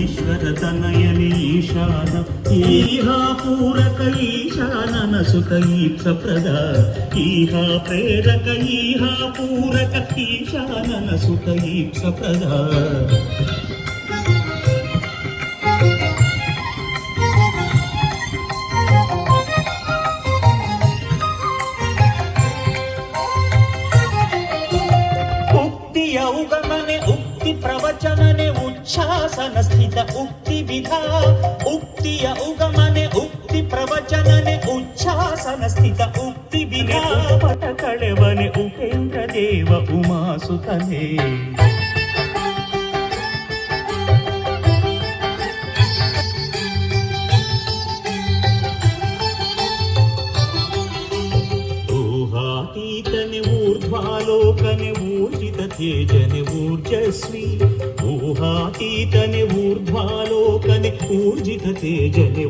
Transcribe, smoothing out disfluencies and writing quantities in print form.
ఈశ్వర తనయని ఈశాన ఈహా పూరక ఈశానన సుత ఈప్స ప్రద ఈహా ప్రేరక ఈహా పూరక ఈశానన సుత ఈప్స ప్రద उगमने उक्ति प्रवचनने उच्छासन स्थित उक्ति विधा उक्तिय उगमने उक्ति प्रवचनने उच्छासन स्थित उक्ति विधा पट कळवने उपेन्द्र देव उमासुतने ऊहातीतने ऊर्ध्वालोकने ऊर्जित तेजने ऊर्जस्वी ऊहातीतने ऊर्ध्वालोकने ऊर्जित तेजने